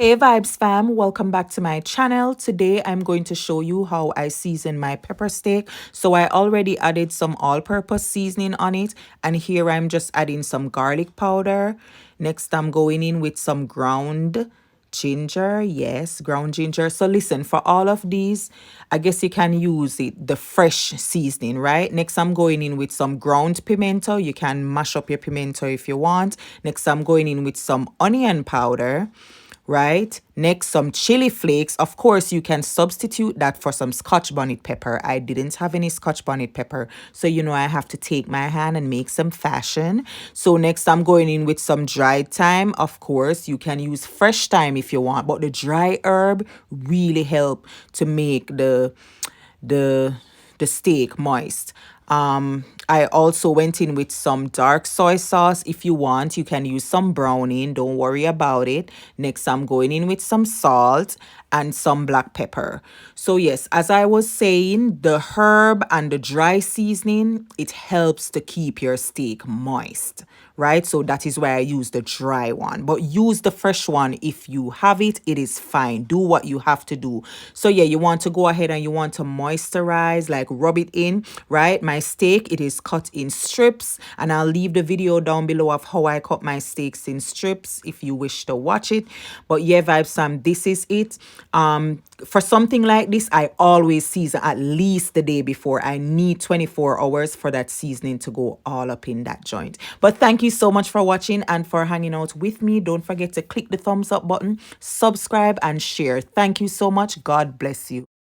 Hey Vibes fam, welcome back to my channel. Today I'm going to show you how I season my pepper steak. So I already added some all-purpose seasoning on it, and here I'm just adding some garlic powder. Next I'm going in with some ground ginger. Yes, ground ginger. So listen, for all of these, I guess you can use the fresh seasoning, right? Next I'm going in with some ground pimento. You can mash up your pimento if you want. Next I'm going in with some onion powder, right? Next, some chili flakes. Of course, you can substitute that for some Scotch bonnet pepper. I didn't have any Scotch bonnet pepper, so I have to take my hand and make some fashion. So next, I'm going in with some dried thyme. Of course, you can use fresh thyme if you want, but the dry herb really help to make the the steak moist. I also went in with some dark soy sauce. If you want, you can use some browning. Don't worry about it. Next, I'm going in with some salt and some black pepper. So yes, as I was saying, the herb and the dry seasoning, it helps to keep your steak moist, right? So that is why I use the dry one, but use the fresh one if you have it. It is fine. Do what you have to do. So yeah, you want to go ahead and you want to moisturize, like rub it in, right? My steak, it is cut in strips, and I'll leave the video down below of how I cut my steaks in strips if you wish to watch it. But yeah, Vibes fam, this is it. For something like this, I always season at least the day before. I need 24 hours for that seasoning to go all up in that joint. But thank you so much for watching and for hanging out with me. Don't forget to click the thumbs up button, subscribe and share. Thank you so much. God bless you.